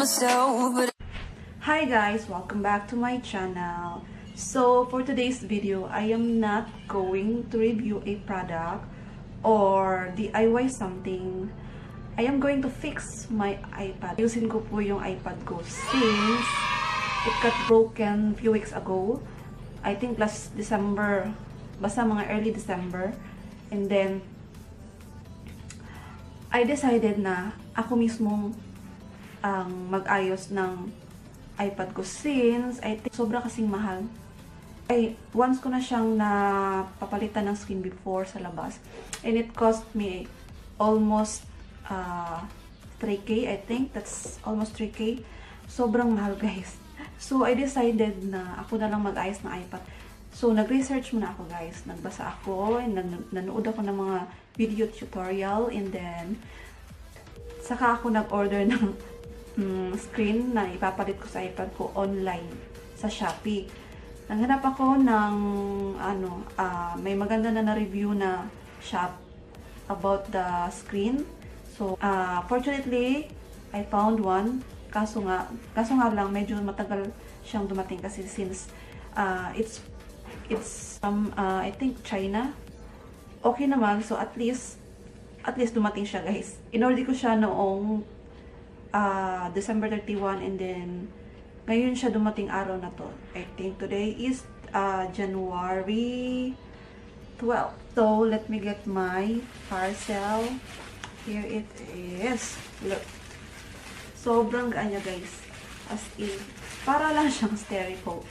myself, but Hi guys, welcome back to my channel. So for today's video, I am not going to review a product or DIY something. I am going to fix my iPad. Ayusin ko po yung iPad ko since it got broken few weeks ago. I think last December, basta mga early December. And then I decided na ako mismong ang mag-ayos ng iPad ko since I think sobra kasing mahal. Once ko na siyang napapalitan ng screen before sa labas. And it cost me almost 3K, I think. That's almost 3K. Sobrang mahal, guys. So, I decided na ako na lang mag-ayos ng iPad. So, nag-research muna ako, guys. Nagbasa ako, and nanood ako ng mga video tutorial, and then saka ako nag-order ng screen na ipapalit ko sa iPad ko online sa Shopee. Naghanap ako ng may maganda na review na shop about the screen. So, fortunately, I found one. Kaso nga lang medyo matagal siyang dumating kasi since it's from I think China. Okay naman, so at least dumating siya, guys. In-order ko siya noong December 31, and then ngayon siya dumating araw na to. I think today is January 12. So, let me get my parcel. Here it is. Look. Sobrang gaan niya, guys. As in, para lang siyang stereo.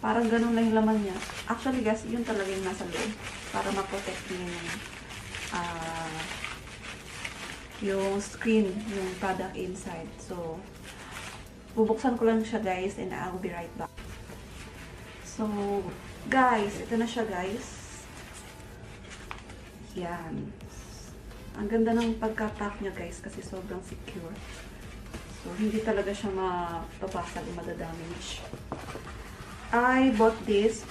Parang ganun lang yung laman niya. Actually, guys, yun talaga yung nasa loob. Para ma-protect niya yung screen, yung product inside. So, bubuksan ko lang siya, guys, and I'll be right back. So, guys, ito na siya, guys. Yan. Ang ganda ng pagka-pack niya, guys, kasi sobrang secure. So, hindi talaga siya mapapasag o madadamage. I bought this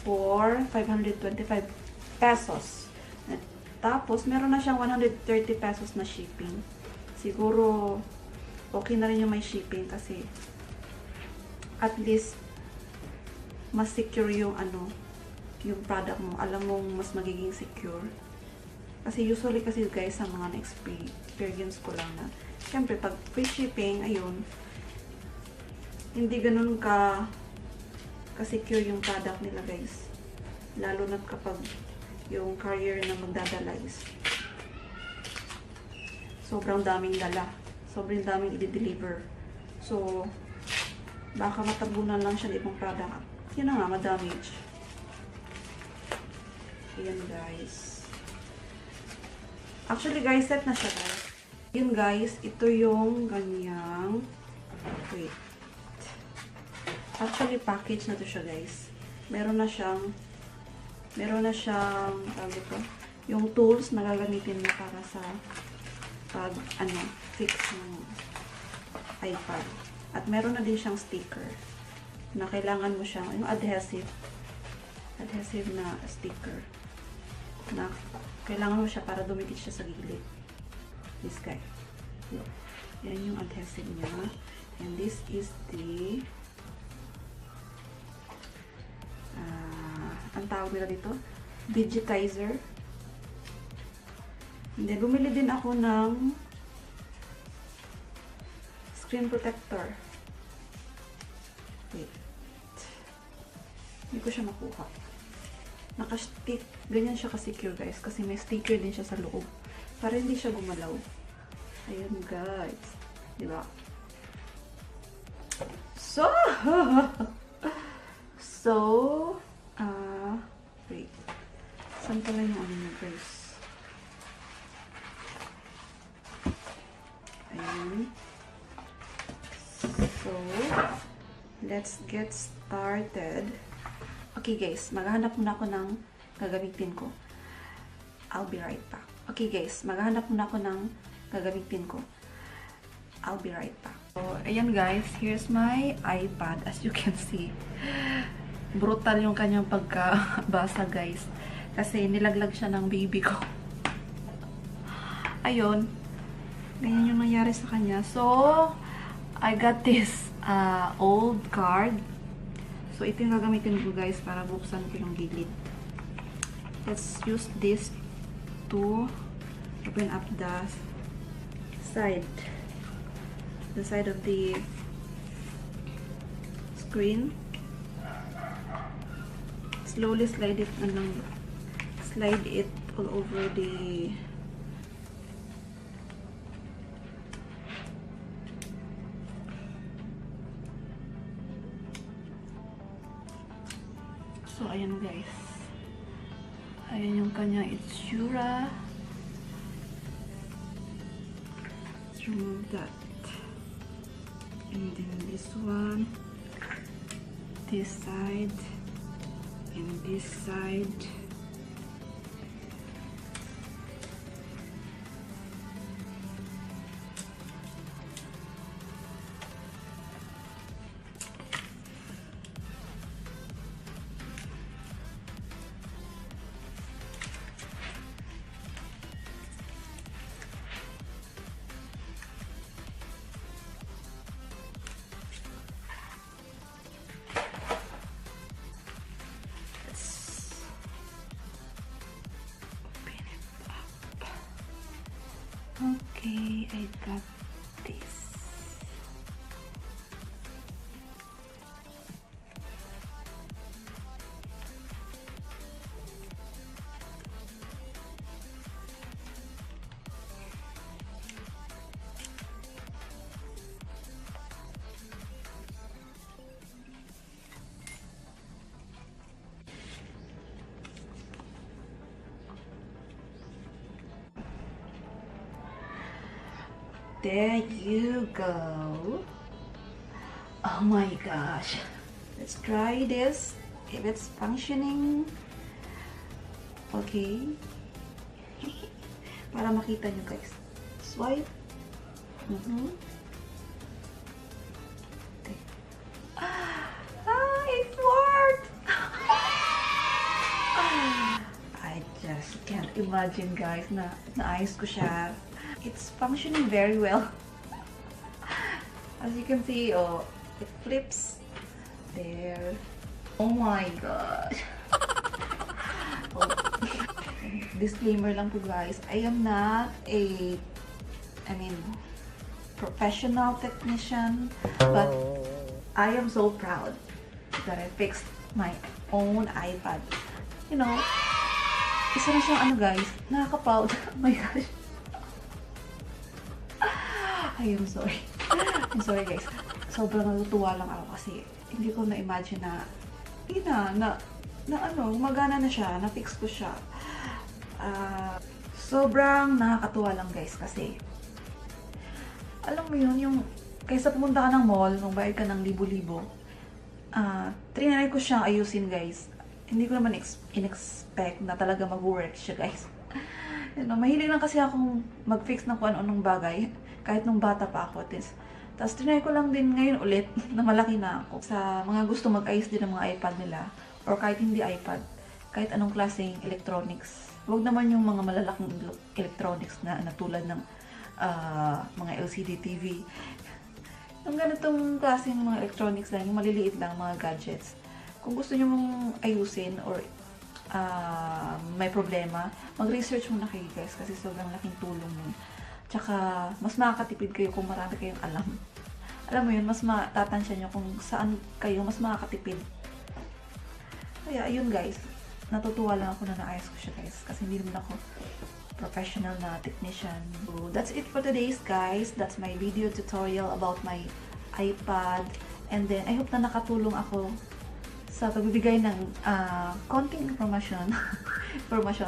for 525 pesos. Tapos, meron na siyang 130 pesos na shipping. Siguro, okay na rin yung may shipping kasi at least mas secure yung yung product mo. Alam mong mas magiging secure. Kasi usually kasi, guys, sa mga na-experience ko lang na syempre, pag free shipping, ayun, hindi ganun ka-secure yung product nila, guys. Lalo na kapag yung carrier na magdadala is sobrang daming dala. Sobrang daming i-deliver. So, baka matabunan lang siya ng ibang product. Yun na nga, ma-damage. Ayan, guys. Actually, guys, set na siya, guys. Yun, guys, ito yung ganyang wait. Actually, package na to siya, guys. Meron na siyang tawag ito, yung tools na gagamitin mo para sa pag fix ng iPad. At meron na din siyang sticker na kailangan mo siyang, yung adhesive na sticker na kailangan mo siya para dumikit siya sa gilid. This guy. Yan yung adhesive niya. And this is the ang tawag nila dito, Digitizer. And then, bumili din ako ng screen protector. Wait. Hindi ko siya makuha. Naka-stick. Ganyan siya ka-secure, guys. Kasi may sticker din siya sa loob. Para hindi siya gumalaw. Ayan, guys. Diba? So, wait. Saan pala yung niya, guys? Ayan. So, let's get started. Okay, guys. Maghahanap muna ako ng gagamitin ko. I'll be right back. Okay, guys. Maghahanap muna ako ng gagamitin ko. I'll be right back. So, ayan, guys. Here's my iPad. As you can see. Brutal yung kanyang pagkabasa, guys. Kasi nilaglag siya ng baby ko. Ayun. Ganyan yung nangyari sa kanya. So, I got this old card. So, ito yung gagamitin ko guys para buksan ko yung gilid. Let's use this to open up the side. The side of the screen. Slowly slide it all over the so ayan guys, ayan yung kanya itsura. Let's remove that, and then this one, this side, and this side. Okay, I got this. There you go. Oh my gosh. Let's try this. If it's functioning. Okay. Para makita nyo guys. Swipe. Okay. It worked! I just can't imagine guys na naayos ko siya. It's functioning very well. As you can see, oh, it flips. There. Oh my gosh. Oh. Disclaimer lang po guys, I am not a, professional technician, but I am so proud that I fixed my own iPad. You know, isa na siyang guys, nakaka-proud. Oh my gosh. I'm sorry. I'm sorry guys. Sobrang natutuwa lang ako kasi hindi ko na-imagine na gumagana na siya, na-fix ko siya. Sobrang nakakatuwa lang guys kasi alam mo yun, yung kaysa pumunta ka ng mall, nung bayad ka ng libo-libo, trinay ko siyang ayusin guys. Hindi ko naman in-expect na talaga mag-work siya guys. Mahilig lang kasi akong mag-fix ng kung ano-anong bagay. Kahit nung bata pa ako. Tapos trinay ko lang din ngayon ulit na malaki na ako. Sa mga gusto mag-ayos din ng mga iPad nila. Or kahit hindi iPad. Kahit anong klaseng electronics. Huwag naman yung mga malalaking electronics na tulad ng mga LCD TV. Yung ganitong klaseng mga electronics lang, yung maliliit lang, mga gadgets. Kung gusto nyo mong ayusin or may problema, mag-research muna kayo guys kasi sobrang laking tulong nun. Tsaka, mas makakatipid kayo kung marami kayong alam. Alam mo yun, mas matatansya nyo kung saan kayo mas makakatipid. Kaya, ayun guys. Natutuwa lang ako na naayos ko siya guys. Kasi hindi naman ako professional na technician. So, that's it for today's guys. That's my video tutorial about my iPad. And then, I hope na nakatulong ako sa pagbibigay ng konting information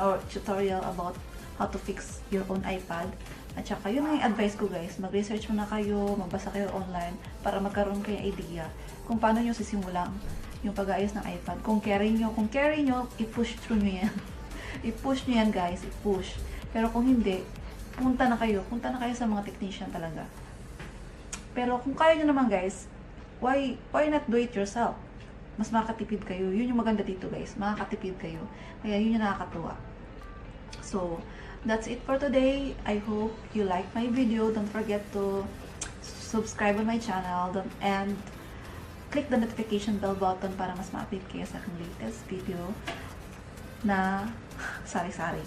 or tutorial about how to fix your own iPad. At saka, yun ang advice ko guys, mag-research muna kayo, magbasa kayo online para magkaroon kayo idea kung paano nyo sisimulang yung pag-aayos ng iPad. Kung carry nyo, i-push through nyo yan. I-push nyo yan guys, i-push. Pero kung hindi, punta na kayo sa mga technician talaga. Pero kung kaya nyo naman guys, why not do it yourself? Mas makakatipid kayo. Yun yung maganda dito guys, makakatipid kayo. Kaya yun yung nakakatuwa. So, that's it for today. I hope you like my video. Don't forget to subscribe on my channel and click the notification bell button para mas ma-update kayo sa aking latest video na sari-sari.